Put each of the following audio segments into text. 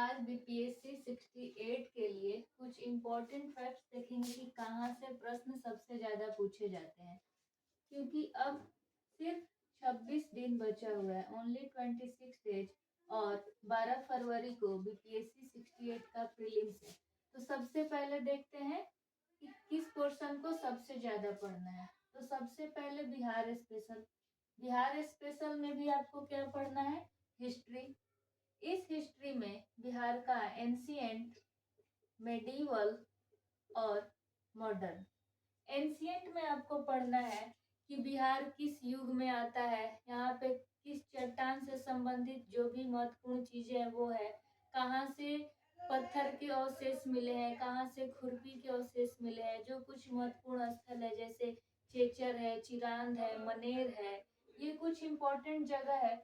आज बीपीएससी 68 के लिए कुछ इम्पोर्टेंट फैक्ट्स देखेंगे कि कहाँ से प्रश्न सबसे ज़्यादा पूछे जाते हैं, क्योंकि अब सिर्फ 26 दिन बचा हुआ है, ओनली 26 डेज, और 12 फरवरी को बीपीएससी 68 का प्रीलिम्स है। तो सबसे पहले देखते हैं कि किस पोर्शन को सबसे ज़्यादा पढ़ना है। तो सबसे पहले बिहार स्पेशल। बिहार स्पेशल में भी आपको क्या पढ़ना है? हिस्ट्री। इस हिस्ट्री में बिहार का एंशिएंट, मेडिवल और मॉडर्न। एंशिएंट में आपको पढ़ना है कि बिहार किस युग में आता है, यहाँ पे किस चट्टान से संबंधित जो भी महत्वपूर्ण चीजें हैं वो है, कहाँ से पत्थर के अवशेष मिले हैं, कहाँ से खुरपी के अवशेष मिले हैं, जो कुछ महत्वपूर्ण स्थल है जैसे चेचर है, चिरांद है, मनेर है, ये कुछ इम्पोर्टेंट जगह है।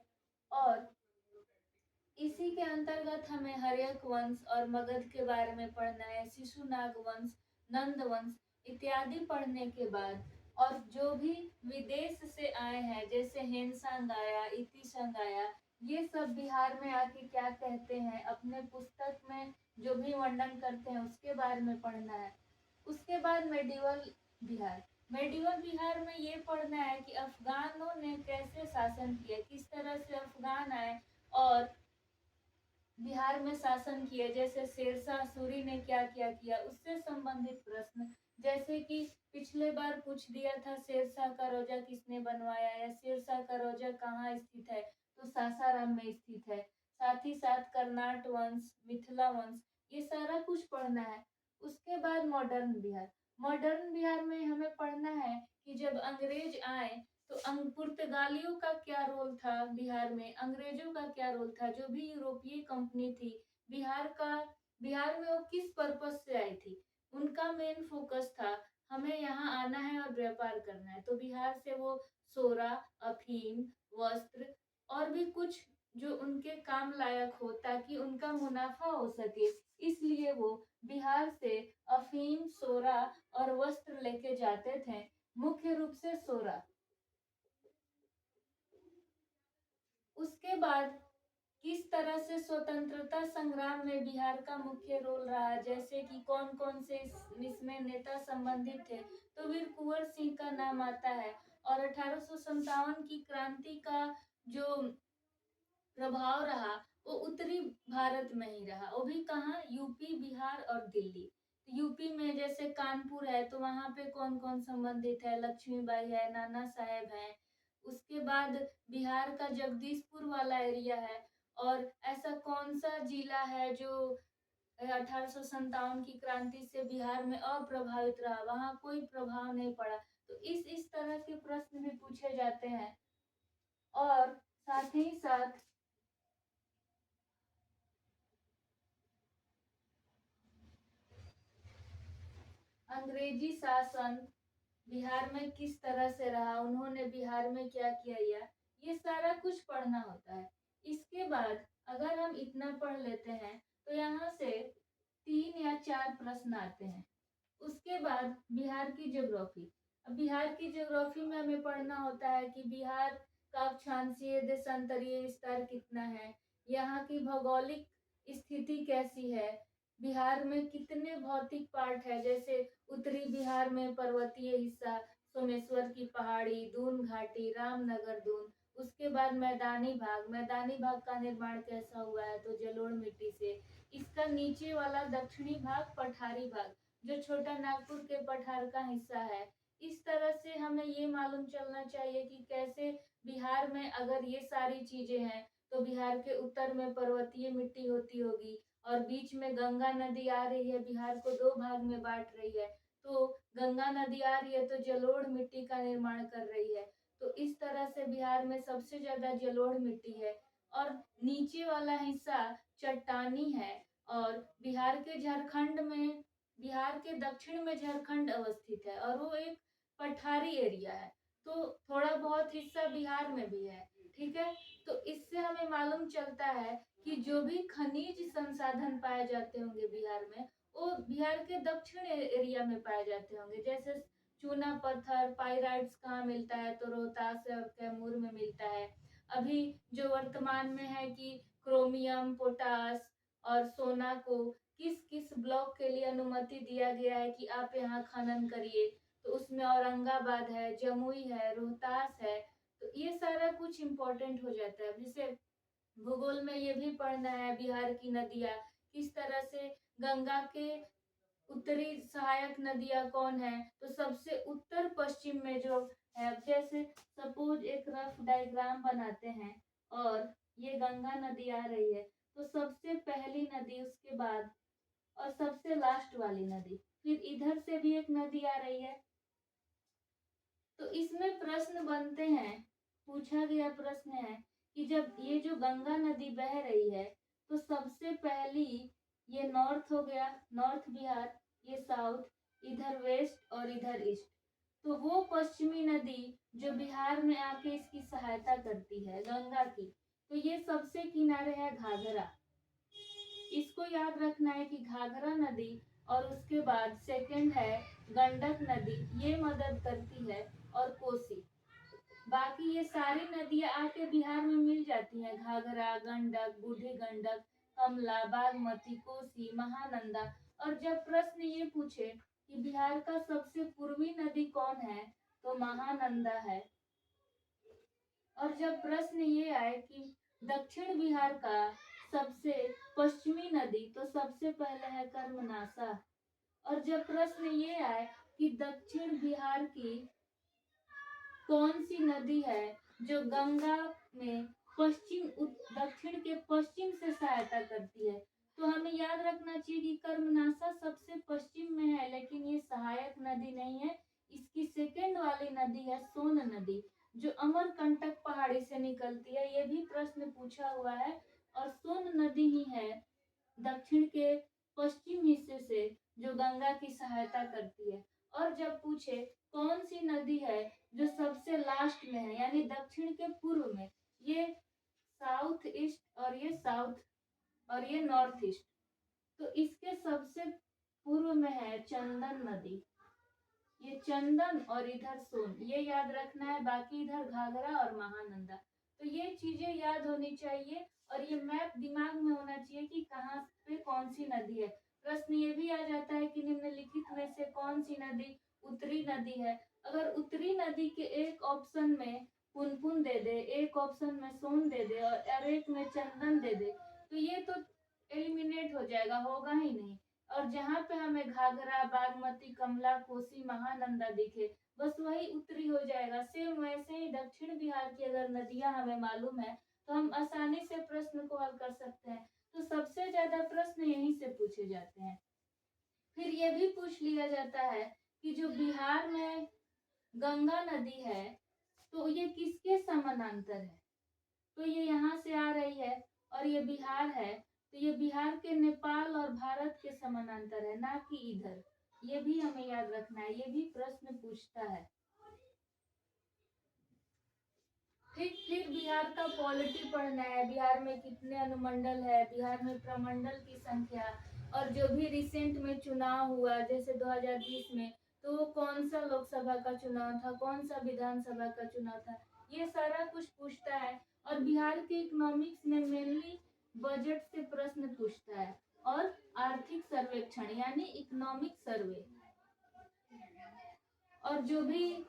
और इसी के अंतर्गत हमें हर्यक वंश और मगध के बारे में पढ़ना है, शिशुनाग वंश, नंद वंश इत्यादि पढ़ने के बाद, और जो भी विदेश से आए हैं जैसे हेनसांग आया, इतिसंग आया, ये सब बिहार में आके क्या कहते हैं, अपने पुस्तक में जो भी वर्णन करते हैं उसके बारे में पढ़ना है। उसके बाद मेडिवल बिहार। मेडिवल बिहार में ये पढ़ना है कि अफगानों ने कैसे शासन किया, किस तरह से अफगान आए और बिहार में शासन किए, जैसे शेरशाह सूरी ने क्या क्या किया, उससे संबंधित प्रश्न, जैसे कि पिछले बार पूछ दिया था शेरशाह का रोजा किसने बनवाया, या शेरशाह का रोजा कहाँ स्थित है, तो सासाराम में स्थित है। साथ ही साथ कर्नाट वंश, मिथिला वंश, ये सारा कुछ पढ़ना है। उसके बाद मॉडर्न बिहार। मॉडर्न बिहार में हमें पढ़ना है कि जब अंग्रेज आए तो पुर्तगालियों का क्या रोल था बिहार में, अंग्रेजों का क्या रोल था, जो भी यूरोपीय कंपनी थी बिहार में वो किस पर्पज से आई थी, उनका मेन फोकस था हमें यहाँ आना है और व्यापार करना है। तो बिहार से वो सोरा, अफीम, वस्त्र और भी कुछ जो उनके काम लायक हो ताकि उनका मुनाफा हो सके, इसलिए वो बिहार से अफीम, सोरा और वस्त्र लेके जाते थे। मुख्य रूप से सोरा। उसके बाद किस तरह से स्वतंत्रता संग्राम में बिहार का मुख्य रोल रहा, जैसे कि कौन कौन से इसमें नेता संबंधित थे, तो वीर कुंवर सिंह का नाम आता है। और 1857 की क्रांति का जो प्रभाव रहा वो उत्तरी भारत में ही रहा, वो भी कहाँ, यूपी, बिहार और दिल्ली। यूपी में जैसे कानपुर है तो वहां पे कौन कौन संबंधित है, लक्ष्मीबाई है, नाना साहेब है। उसके बाद बिहार का जगदीशपुर वाला एरिया है। और ऐसा कौन सा जिला है जो 1857 की क्रांति से बिहार में अप्रभावित रहा, वहां कोई प्रभाव नहीं पड़ा। तो इस तरह के प्रश्न भी पूछे जाते हैं। और साथ ही साथ अंग्रेजी शासन बिहार में किस तरह से रहा, उन्होंने बिहार में क्या किया, ये सारा कुछ पढ़ना होता है। इसके बाद अगर हम इतना पढ़ लेते हैं तो यहाँ से 3 या 4 प्रश्न आते हैं। उसके बाद बिहार की ज्योग्राफी। अब बिहार की ज्योग्राफी में हमें पढ़ना होता है कि बिहार का अक्षांशीय देशांतरीय विस्तार कितना है, यहाँ की भौगोलिक स्थिति कैसी है, बिहार में कितने भौतिक पार्ट है, जैसे उत्तरी बिहार में पर्वतीय हिस्सा, सोमेश्वर की पहाड़ी, दून घाटी, रामनगर दून। उसके बाद मैदानी भाग का निर्माण कैसा हुआ है, तो जलोढ़ मिट्टी से। इसका नीचे वाला दक्षिणी भाग पठारी भाग, जो छोटा नागपुर के पठार का हिस्सा है। इस तरह से हमें ये मालूम चलना चाहिए कि कैसे बिहार में अगर ये सारी चीजें हैं तो बिहार के उत्तर में पर्वतीय मिट्टी होती होगी, और बीच में गंगा नदी आ रही है, बिहार को 2 भाग में बांट रही है। तो गंगा नदी आ रही है तो जलोढ़ मिट्टी का निर्माण कर रही है। तो इस तरह से बिहार में सबसे ज्यादा जलोढ़ मिट्टी है। और नीचे वाला हिस्सा चट्टानी है। और बिहार के दक्षिण में झारखंड अवस्थित है और वो एक पठारी एरिया है। तो थोड़ा बहुत हिस्सा बिहार में भी है, ठीक है। तो इससे हमें मालूम चलता है कि जो भी खनिज संसाधन पाए जाते होंगे बिहार में, वो बिहार के दक्षिण एरिया में पाए जाते होंगे। जैसे चूना पत्थर, पाइराइट्स कहाँ मिलता है, तो रोहतास और कैमूर में मिलता है। अभी जो वर्तमान में है कि क्रोमियम, पोटास और सोना को किस किस ब्लॉक के लिए अनुमति दिया गया है कि आप यहाँ खनन करिए। तो उसमें औरंगाबाद है, जमुई है, रोहतास है। तो ये सारा कुछ इम्पोर्टेंट हो जाता है। जैसे भूगोल में ये भी पढ़ना है बिहार की नदियाँ किस तरह से, गंगा के उत्तरी सहायक नदियाँ कौन है, तो सबसे उत्तर पश्चिम में जो है, जैसे सपोज एक रफ डायग्राम बनाते हैं और ये गंगा नदी आ रही है, तो सबसे पहली नदी, उसके बाद और सबसे लास्ट वाली नदी, फिर इधर से भी एक नदी आ रही है। तो इसमें प्रश्न बनते हैं, पूछा गया प्रश्न है कि जब ये जो गंगा नदी बह रही है, तो सबसे पहली ये नॉर्थ हो गया, नॉर्थ बिहार, ये साउथ, इधर वेस्ट और इधर ईस्ट। तो वो पश्चिमी नदी जो बिहार में आके इसकी सहायता करती है गंगा की, तो ये सबसे किनारे है घाघरा। इसको याद रखना है कि घाघरा नदी और उसके बाद सेकंड है गंडक नदी, ये मदद करती है, और कोसी। बाकी ये सारी नदियां आके बिहार में मिल जाती हैं, घाघरा, गंडक, बूढ़ी गंडक, कमला, बागमती, कोसी, महानंदा। और जब प्रश्न ये पूछे कि बिहार का सबसे पूर्वी नदी कौन है, तो महानंदा है। और जब प्रश्न ये आए कि दक्षिण बिहार का सबसे पश्चिमी नदी, तो सबसे पहले है कर्मनाशा। और जब प्रश्न ये आए कि दक्षिण बिहार की कौन सी नदी है जो गंगा में दक्षिण के पश्चिम से सहायता करती है, तो हमें याद रखना चाहिए कि कर्मनाशा सबसे पश्चिम में है, लेकिन ये सहायक नदी नहीं है। इसकी सेकेंड वाली नदी है सोन नदी, जो अमरकंटक पहाड़ी से निकलती है। ये भी प्रश्न पूछा हुआ है, और सोन नदी ही है दक्षिण के पश्चिम हिस्से से जो गंगा की सहायता करती है। और जब पूछे कौन सी नदी है जो सबसे लास्ट में है, यानी दक्षिण के पूर्व में, ये साउथ ईस्ट और ये साउथ और ये नॉर्थ ईस्ट, तो इसके सबसे पूर्व में है चंदन नदी। ये चंदन और इधर सोन, ये याद रखना है। बाकी इधर घाघरा और महानंदा। तो ये चीजें याद होनी चाहिए, और ये मैप दिमाग में होना चाहिए कि कहाँ पे कौन सी नदी है। प्रश्न ये भी आ जाता है कि निम्नलिखित में से कौन सी नदी उत्तरी नदी है। अगर उत्तरी नदी के एक ऑप्शन में पुनपुन दे दे, एक ऑप्शन में सोन दे दे और एक में चंदन दे दे, तो ये तो एलिमिनेट हो जाएगा, होगा ही नहीं। और जहाँ पे हमें घाघरा, बागमती, कमला, कोसी, महानंदा दिखे, बस वही उत्तरी हो जाएगा। सेम वैसे ही दक्षिण बिहार की अगर नदियां हमें मालूम है, तो हम आसानी से प्रश्न को हल कर सकते हैं। तो सबसे ज्यादा प्रश्न यहीं से पूछे जाते हैं। फिर ये भी पूछ लिया जाता है कि जो बिहार में गंगा नदी है, तो ये किसके समानांतर है। तो ये यहाँ से आ रही है और ये बिहार है, तो ये बिहार के नेपाल और भारत के समानांतर है, ना कि इधर। ये भी हमें याद रखना है, ये भी प्रश्न पूछता है। फिर बिहार का पॉलिटी पढ़ना है, बिहार में कितने अनुमंडल है, बिहार में प्रमंडल की संख्या, और जो भी रिसेंट में चुनाव हुआ जैसे 2020 में, तो वो कौन सा लोकसभा का चुनाव था, कौन सा विधानसभा का चुनाव था, ये सारा कुछ पूछता है। और बिहार के इकोनॉमिक्स में मेनली बजट से प्रश्न पूछता है, और आर्थिक सर्वेक्षण यानी इकोनॉमिक सर्वे, और जो भी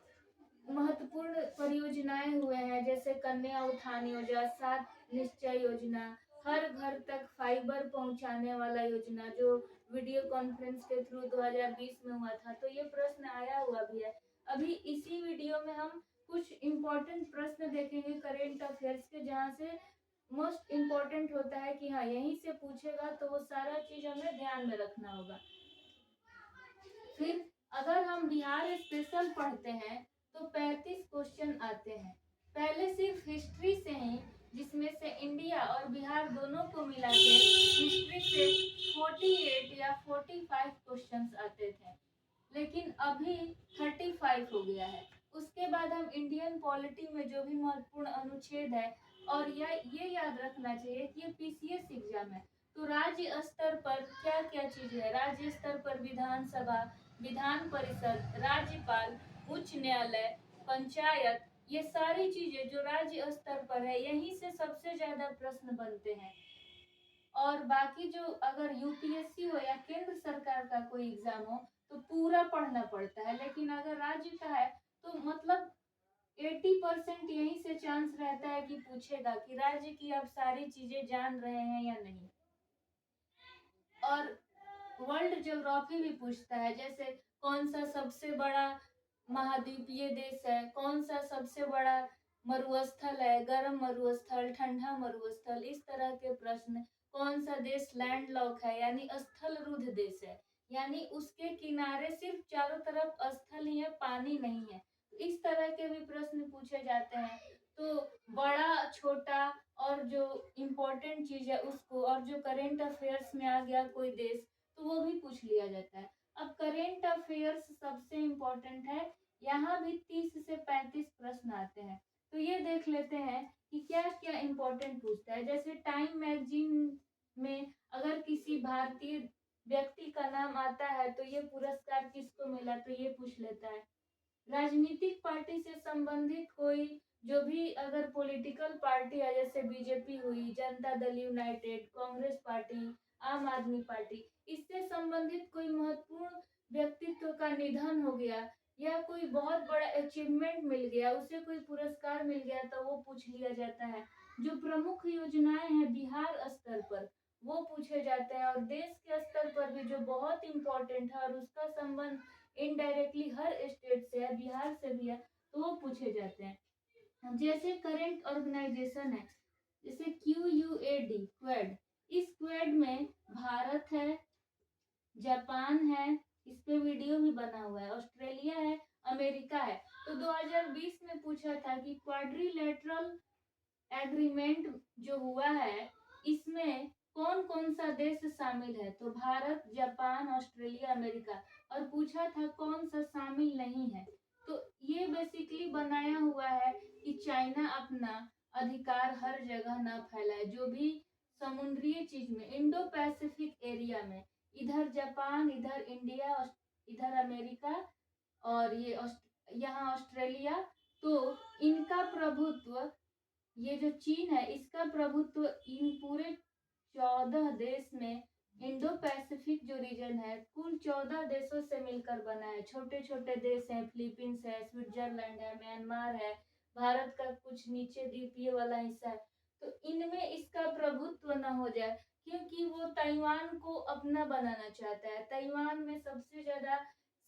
महत्वपूर्ण परियोजनाएं हुए हैं जैसे कन्या उत्थान योजना, 7 निश्चय योजना, हर घर तक फाइबर पहुंचाने वाला योजना जो वीडियो कॉन्फ्रेंस के थ्रू 2020 में हुआ था, तो ये प्रश्न आया हुआ भी है। अभी इसी वीडियो में हम कुछ इम्पोर्टेंट प्रश्न देखेंगे करेंट अफेयर्स के, जहाँ से मोस्ट इम्पोर्टेंट होता है कि हाँ यहीं से पूछेगा, तो वो सारा चीज हमें ध्यान में रखना होगा। फिर अगर हम बिहार स्पेशल पढ़ते हैं तो 35 क्वेश्चन आते हैं। पहले सिर्फ हिस्ट्री से ही, जिसमें से इंडिया और बिहार दोनों को मिला के हिस्ट्री से 48 या 45 क्वेश्चंस आते थे, लेकिन अभी 35 हो गया है। उसके बाद हम इंडियन पॉलिटी में जो भी महत्वपूर्ण अनुच्छेद है, और ये याद रखना चाहिए कि ये पीसीएस एग्जाम है, तो राज्य स्तर पर क्या क्या चीजें है। राज्य स्तर पर विधानसभा, विधान परिषद, राज्यपाल, उच्च न्यायालय, पंचायत, ये सारी चीजें जो राज्य स्तर पर है, यहीं से सबसे ज्यादा प्रश्न बनते हैं। और बाकी जो अगर यूपीएससी हो या केंद्र सरकार का कोई एग्जाम हो तो पूरा पढ़ना पड़ता है, लेकिन अगर राज्य का है तो मतलब 80% यहीं से चांस रहता है कि पूछेगा कि राज्य की आप सारी चीजें जान रहे हैं या नहीं। और वर्ल्ड ज्योग्राफी भी पूछता है, जैसे कौन सा सबसे बड़ा महाद्वीपीय देश है, कौन सा सबसे बड़ा मरुस्थल है, गर्म मरुस्थल, ठंडा मरुस्थल, इस तरह के प्रश्न। कौन सा देश लैंडलॉक है यानी स्थल रुद्ध देश है, यानी उसके किनारे सिर्फ चारों तरफ स्थल ही है, पानी नहीं है। इस तरह के भी प्रश्न पूछे जाते हैं। तो बड़ा छोटा और जो इम्पोर्टेंट चीज है उसको, और जो करेंट अफेयर्स में आ गया कोई देश तो वो भी पूछ लिया जाता है। अब करेंट अफेयर्स सबसे इम्पोर्टेंट है, यहाँ भी 30 से 35 प्रश्न आते हैं। तो ये देख लेते हैं कि क्या क्या इम्पोर्टेंट पूछता है। जैसे टाइम मैगजीन में अगर किसी भारतीय व्यक्ति का नाम आता है तो ये पुरस्कार किसको मिला, तो ये पूछ लेता है। राजनीतिक पार्टी से संबंधित कोई जो भी अगर पॉलिटिकल पार्टी है, जैसे बीजेपी हुई, जनता दल यूनाइटेड, कांग्रेस पार्टी, आम आदमी पार्टी, इससे संबंधित कोई महत्वपूर्ण व्यक्तित्व का निधन हो गया या कोई बहुत बड़ा अचीवमेंट मिल गया, उसे कोई पुरस्कार मिल गया तो वो पूछ लिया जाता है। जो प्रमुख योजनाएं हैं बिहार स्तर पर वो पूछे जाते हैं, और देश के स्तर पर भी जो बहुत इम्पोर्टेंट है और उसका संबंध इनडायरेक्टली हर स्टेट से है, बिहार से भी है, तो वो पूछे जाते हैं। जैसे करेंट ऑर्गेनाइजेशन है, जैसे QUAD क्वेड, इस क्वेड में भारत है, जापान है, इस पे वीडियो भी बना हुआ है, ऑस्ट्रेलिया है, अमेरिका है। तो 2020 में पूछा था कि क्वाड्रिलेटरल एग्रीमेंट जो हुआ है इसमें कौन कौन सा देश शामिल है, तो भारत, जापान, ऑस्ट्रेलिया, अमेरिका। और पूछा था कौन सा शामिल नहीं है, तो ये बेसिकली बनाया हुआ है कि चाइना अपना अधिकार हर जगह ना फैलाए, जो भी समुद्री चीज में, इंडो पैसिफिक एरिया में, इधर जापान, इधर इंडिया, इधर अमेरिका और यहाँ ऑस्ट्रेलिया, तो इनका प्रभुत्व, ये जो चीन है इसका प्रभुत्व इन पूरे 14 देश में, इंडो पैसिफिक जो रीजन है कुल 14 देशों से मिलकर बना है। छोटे छोटे देश हैं, फिलीपींस है, स्विट्जरलैंड है, म्यांमार है, भारत का कुछ नीचे द्वीपीय वाला हिस्सा है। तो इनमें इसका प्रभुत्व न हो जाए, क्योंकि वो ताइवान को अपना बनाना चाहता है। ताइवान में सबसे ज्यादा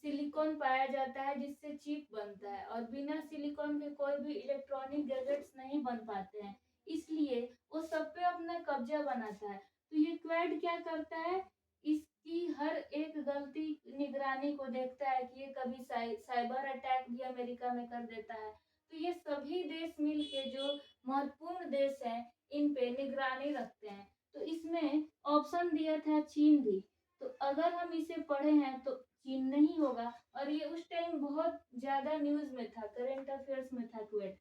सिलिकॉन पाया जाता है जिससे चिप बनता है, और बिना सिलिकॉन के कोई भी इलेक्ट्रॉनिक गैजेट्स नहीं बन पाते हैं, इसलिए वो सब पे अपना कब्जा बनाता है। तो ये क्वेड क्या करता है, इसकी हर एक गलती निगरानी को देखता है कि ये कभी साइबर अटैक भी अमेरिका में कर देता है। तो ये सभी देश मिलके जो महत्वपूर्ण देश हैं इन पे निगरानी रखते हैं। तो इसमें ऑप्शन दिया था चीन भी, तो अगर हम इसे पढ़े हैं तो चीन नहीं होगा, और ये उस टाइम बहुत ज्यादा न्यूज में था, करेंट अफेयर्स में था क्वेट।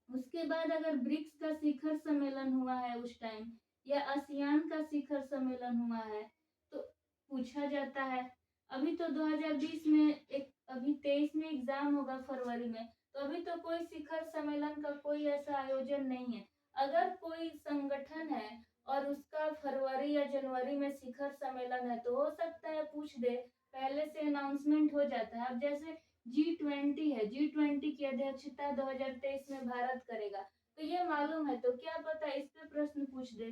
उसके बाद अगर ब्रिक्स का शिखर सम्मेलन हुआ है उस टाइम, या आसियान का शिखर सम्मेलन हुआ है तो पूछा जाता है। अभी तो 2020 में एक, अभी 23 में एग्जाम होगा फरवरी में, तो अभी तो कोई शिखर सम्मेलन का कोई ऐसा आयोजन नहीं है। अगर कोई संगठन है और उसका फरवरी या जनवरी में शिखर सम्मेलन है तो हो सकता है पूछ दे, पहले से अनाउंसमेंट हो जाता है। अब जैसे G20 है, G20 की अध्यक्षता 2023 में भारत करेगा, तो ये मालूम है, तो क्या पता इस पे प्रश्न पूछ दे।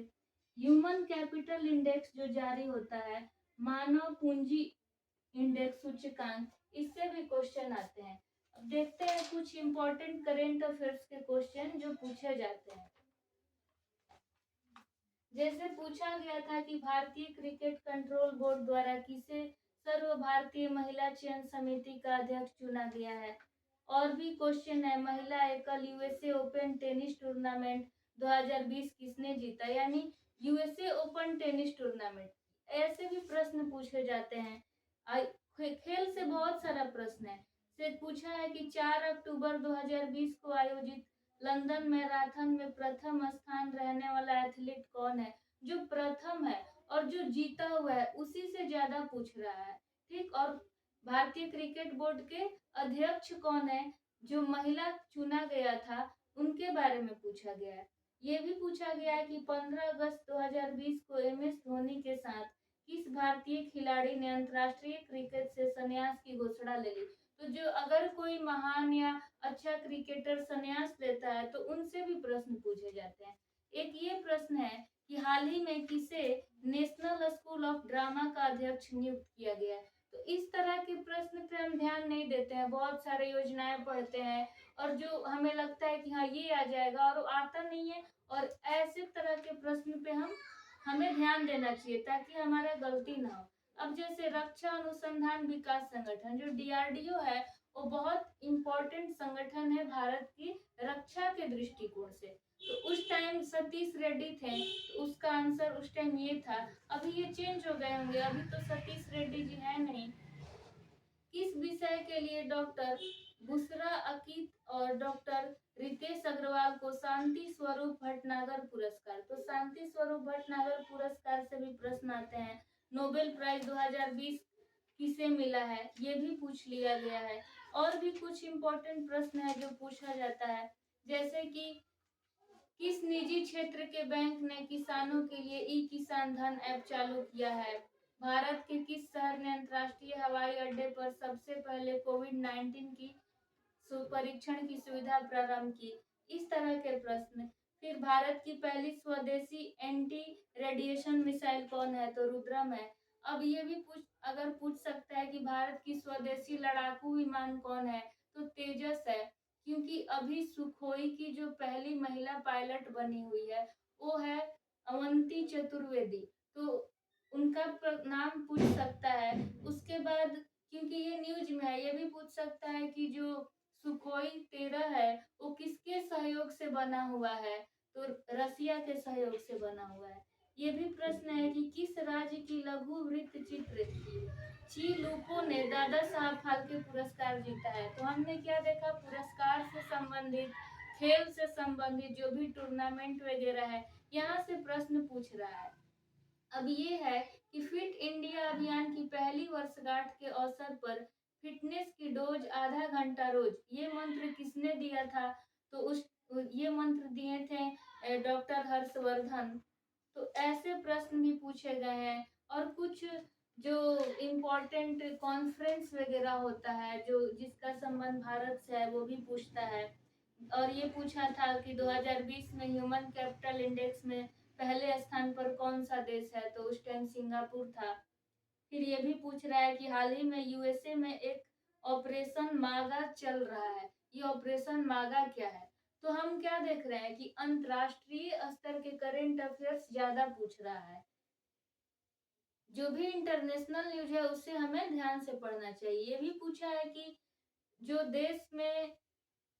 ह्यूमन कैपिटल इंडेक्स जो जारी होता है, मानव पूंजी इंडेक्स सूचकांक, इससे भी क्वेश्चन आते हैं। अब देखते हैं कुछ इंपॉर्टेंट करेंट अफेयर्स के क्वेश्चन जो पूछे जाते हैं। जैसे पूछा गया था कि भारतीय क्रिकेट कंट्रोल बोर्ड द्वारा किसे सर्व भारतीय महिला चयन समिति का अध्यक्ष चुना गया है। और भी क्वेश्चन है, महिला एकल यूएसए ओपन टेनिस टूर्नामेंट 2020 किसने जीता, यानी यूएसए ओपन टेनिस टूर्नामेंट। ऐसे भी प्रश्न पूछे जाते हैं। खेल से बहुत सारा प्रश्न है। से पूछा है कि 4 अक्टूबर 2020 को आयोजित लंदन मैराथन में प्रथम स्थान रहने वाला एथलीट कौन है। जो प्रथम है और जो जीता हुआ है उसी से ज्यादा पूछ रहा है, ठीक। और भारतीय क्रिकेट बोर्ड के अध्यक्ष कौन है, जो महिला चुना गया था उनके बारे में पूछा गया है। ये भी पूछा गया है कि 15 अगस्त 2020 को एमएस धोनी के साथ किस भारतीय खिलाड़ी ने अंतर्राष्ट्रीय क्रिकेट से संन्यास की घोषणा ले ली। तो जो अगर कोई महान या अच्छा क्रिकेटर संन्यास लेता है तो उनसे भी प्रश्न पूछे जाते हैं। एक ये प्रश्न है कि हाल ही में किसे नेशनल स्कूल ऑफ ड्रामा का अध्यक्ष नियुक्त किया गया है। तो इस तरह के प्रश्न पे हम ध्यान नहीं देते हैं, बहुत सारे योजनाएं पढ़ते हैं और जो हमें लगता है कि हाँ ये आ जाएगा और वो आता नहीं है। और ऐसे तरह के प्रश्न पे हमें ध्यान देना चाहिए ताकि हमारा गलती ना हो। अब जैसे रक्षा अनुसंधान विकास संगठन जो डीआरडीओ है, वो बहुत इम्पोर्टेंट संगठन है भारत की रक्षा के दृष्टिकोण से। तो उस टाइम सतीश रेड्डी थे, तो उसका आंसर उस टाइम ये था। अभी ये चेंज हो गए होंगे, अभी तो सतीश रेड्डी जी है नहीं। किस विषय के लिए डॉक्टर बुशरा अकीत और डॉक्टर रितेश अग्रवाल को शांति स्वरूप भटनागर पुरस्कार, तो शांति स्वरूप भटनागर पुरस्कार से भी प्रश्न आते हैं। नोबेल प्राइज 2020 किसे मिला है, ये भी पूछ लिया गया है। और भी कुछ इम्पोर्टेंट प्रश्न है जो पूछा जाता है, जैसे कि किस निजी क्षेत्र के बैंक ने किसानों के लिए ई किसान धन ऐप चालू किया है। भारत के किस शहर ने अंतर्राष्ट्रीय हवाई अड्डे पर सबसे पहले कोविड-19 की परीक्षण की सुविधा प्रारंभ की। इस तरह के प्रश्न। फिर भारत की पहली स्वदेशी एंटी रेडिएशन मिसाइल कौन है, तो रुद्रम है। अब ये भी पूछ सकता है कि भारत की स्वदेशी लड़ाकू विमान कौन है, तो तेजस है। क्योंकि अभी सुखोई की जो पहली महिला पायलट बनी हुई है वो है अवंती चतुर्वेदी, तो उनका नाम पूछ सकता है। उसके बाद क्योंकि ये न्यूज में है, ये भी पूछ सकता है कि जो सुखोई 13 है वो किसके सहयोग से बना हुआ है, तो रसिया के सहयोग से बना हुआ है। ये भी प्रश्न है कि किस राज्य की लघु वृत्त चित्र ची लूपो ने दादा साहब फाल्के पुरस्कार जीता है। तो हमने क्या देखा, पुरस्कार से संबंधित, खेल से संबंधित जो भी टूर्नामेंट वगैरह है यहाँ से प्रश्न पूछ रहा है। अब ये है कि फिट इंडिया अभियान की पहली वर्षगांठ के अवसर पर फिटनेस की डोज आधा घंटा रोज, ये मंत्र किसने दिया था, तो उस ये मंत्र दिए थे डॉक्टर हर्षवर्धन। तो ऐसे प्रश्न भी पूछे गए हैं। और कुछ जो इम्पोर्टेंट कॉन्फ्रेंस वगैरह होता है जो जिसका संबंध भारत से है वो भी पूछता है। और ये पूछा था कि 2020 में ह्यूमन कैपिटल इंडेक्स में पहले स्थान पर कौन सा देश है, तो उस टाइम सिंगापुर था। फिर ये भी पूछ रहा है कि हाल ही में यूएसए में एक ऑपरेशन मागा चल रहा है, ये ऑपरेशन मागा क्या है। तो हम क्या देख रहे हैं कि अंतरराष्ट्रीय स्तर के करेंट अफेयर्स ज्यादा पूछ रहा है। जो भी इंटरनेशनल न्यूज है उससे हमें ध्यान से पढ़ना चाहिए। ये भी पूछा है कि जो देश में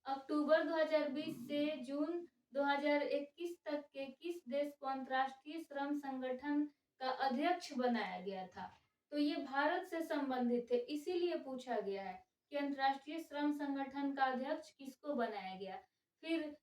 अक्टूबर 2020 से जून 2021 तक के किस देश को अंतर्राष्ट्रीय श्रम संगठन का अध्यक्ष बनाया गया था, तो ये भारत से संबंधित है, इसीलिए पूछा गया है कि अंतर्राष्ट्रीय श्रम संगठन का अध्यक्ष किसको बनाया गया। फिर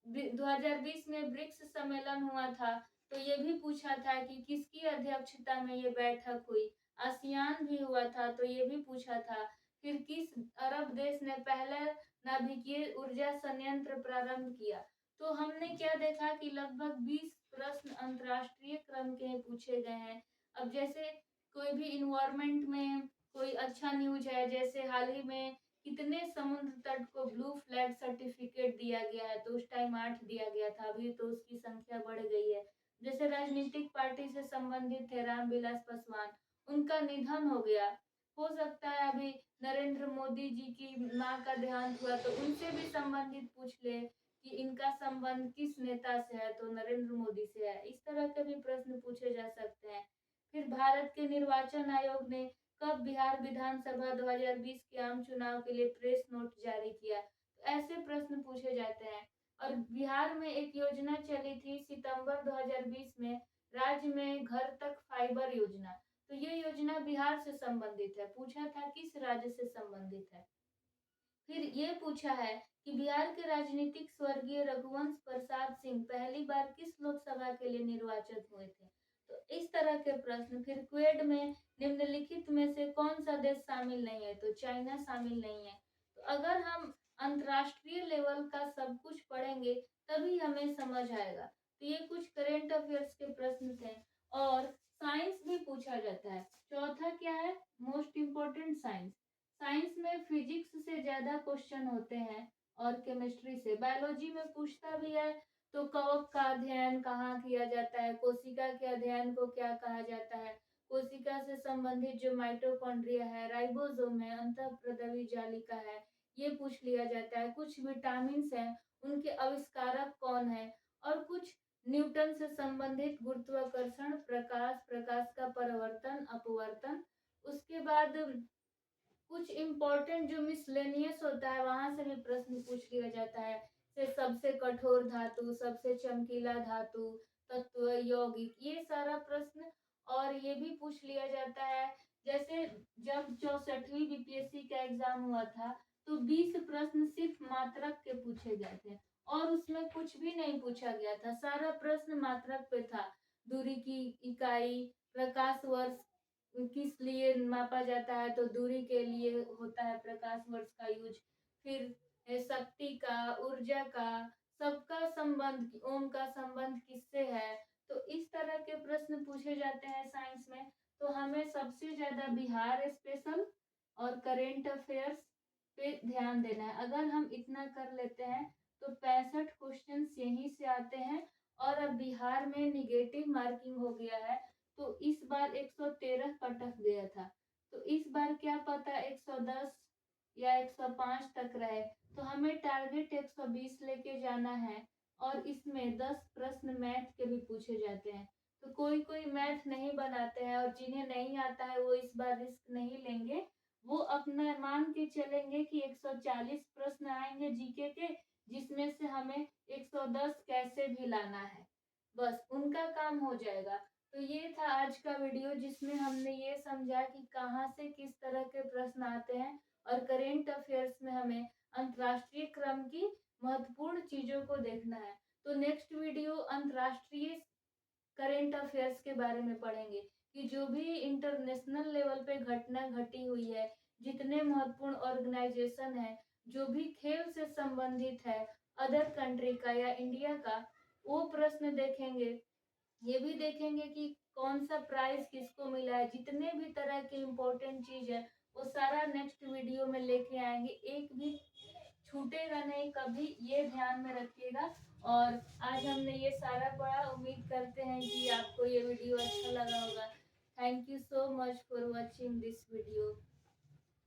2020 में ब्रिक्स सम्मेलन हुआ था, तो ये भी पूछा था कि किसकी अध्यक्षता में ये बैठक हुई। आसियान भी हुआ था, तो ये भी पूछा था। फिर किस अरब देश ने पहला नाभिकीय ऊर्जा संयंत्र प्रारंभ किया। तो हमने क्या देखा कि लगभग 20 प्रश्न अंतरराष्ट्रीय क्रम के पूछे गए हैं। अब जैसे कोई भी इन्वायरमेंट में कोई अच्छा न्यूज है, जैसे हाल ही में कितने समुद्र तट को ब्लू फ्लैग सर्टिफिकेट दिया गया है, तो उस टाइम 8 दिया गया था, अभी तो उसकी संख्या बढ़ गई है। जैसे राजनीतिक पार्टी से संबंधित थे रामविलास पासवान, उनका निधन हो गया। हो सकता है अभी नरेंद्र मोदी जी की माँ का देहांत हुआ, तो उनसे भी संबंधित पूछ ले कि इनका संबंध किस नेता से है, तो नरेंद्र मोदी से है। इस तरह के भी प्रश्न पूछे जा सकते हैं। फिर भारत के निर्वाचन आयोग ने कब बिहार विधानसभा 2020 के आम चुनाव के लिए प्रेस नोट जारी किया, तो ऐसे प्रश्न पूछे जाते हैं। और बिहार में एक योजना चली थी सितंबर 2020 में, राज्य में घर तक फाइबर योजना, तो ये योजना बिहार से संबंधित है। पूछा था किस राज्य से संबंधित है। फिर ये पूछा है कि बिहार के राजनीतिक स्वर्गीय रघुवंश प्रसाद सिंह पहली बार किस लोकसभा के लिए निर्वाचित हुए थे, तो इस तरह के प्रश्न। फिर क्वेड में निम्नलिखित में से कौन सा देश शामिल नहीं है, तो चाइना शामिल नहीं है। तो अगर हम अंतर्राष्ट्रीय लेवल का सब कुछ पढ़ेंगे तभी हमें समझ आएगा। तो ये कुछ करेंट अफेयर्स के प्रश्न थे। और साइंस भी पूछा जाता है। चौथा क्या है? Most important science. साइंस में फिजिक्स से ज्यादा क्वेश्चन होते हैं और केमिस्ट्री से। बायोलॉजी में पूछता भी है तो कवक का अध्ययन कहाँ किया जाता है, कोशिका के अध्ययन को क्या कहा जाता है, कोशिका से संबंधित जो माइटोकॉन्ड्रिया है, राइबोसोम है, अंतःप्रदवी जालिका है, ये पूछ लिया जाता है। कुछ विटामिन हैं, उनके आविष्कारक कौन है, और कुछ न्यूटन से संबंधित गुरुत्वाकर्षण, प्रकाश, प्रकाश का परावर्तन, अपवर्तन। उसके बाद कुछ इम्पोर्टेंट जो मिसलेनियस होता है वहां से भी प्रश्न पूछ लिया जाता है। से सबसे कठोर धातु, सबसे चमकीला धातु, तत्व, यौगिक, ये सारा प्रश्न। और ये भी पूछ लिया जाता है जैसे जब 64वीं बीपीएससी का एग्जाम हुआ था तो 20 प्रश्न सिर्फ मात्रक के पूछे गए थे और उसमें कुछ भी नहीं पूछा गया था, सारा प्रश्न मात्रक पे था। दूरी की इकाई, प्रकाश वर्ष किस लिए मापा जाता है, तो दूरी के लिए होता है प्रकाश वर्ष का यूज। फिर शक्ति का, ऊर्जा का, सबका संबंध, ओम का संबंध किससे है। तो इस तरह के प्रश्न पूछे जाते हैं साइंस में। तो हमें सबसे ज्यादा बिहार स्पेशल और करेंट अफेयर्स पे ध्यान देना है। अगर हम इतना कर लेते हैं तो 65 क्वेश्चन यहीं से आते हैं। और अब बिहार में निगेटिव मार्किंग हो गया है तो इस बार 113 कटक गया था। तो इस बार क्या पता 110 या 105 तक रहे। तो हमें टारगेट 120 लेके जाना है। और इसमें 10 प्रश्न मैथ के भी पूछे जाते हैं। तो कोई कोई मैथ नहीं बनाते हैं और जिन्हें नहीं आता है वो इस बार रिस्क नहीं लेंगे। वो अपना मान के चलेंगे कि 140 प्रश्न आएंगे जीके के, जिसमें से हमें 110 कैसे भी लाना है, बस उनका काम हो जाएगा। तो ये था आज का वीडियो जिसमें हमने ये समझा कि कहाँ से किस तरह के प्रश्न आते हैं और करेंट अफेयर्स में हमें अंतर्राष्ट्रीय क्रम की महत्वपूर्ण चीजों को देखना है। तो नेक्स्ट वीडियो अंतर्राष्ट्रीय करेंट अफेयर्स के बारे में पढ़ेंगे कि जो भी इंटरनेशनल लेवल पे घटना घटी हुई है, जितने महत्वपूर्ण ऑर्गेनाइजेशन है, जो भी खेल से संबंधित है अदर कंट्री का या इंडिया का, वो प्रश्न देखेंगे। ये भी देखेंगे कि कौन सा प्राइज किसको मिला है, जितने भी तरह के इम्पोर्टेंट चीज है वो सारा नेक्स्ट वीडियो में लेके आएंगे। एक भी छूटेगा नहीं कभी, ये ध्यान में रखिएगा। और आज हमने ये सारा पढ़ा, उम्मीद करते हैं कि आपको ये वीडियो अच्छा लगा होगा। Thank you so much for watching this video.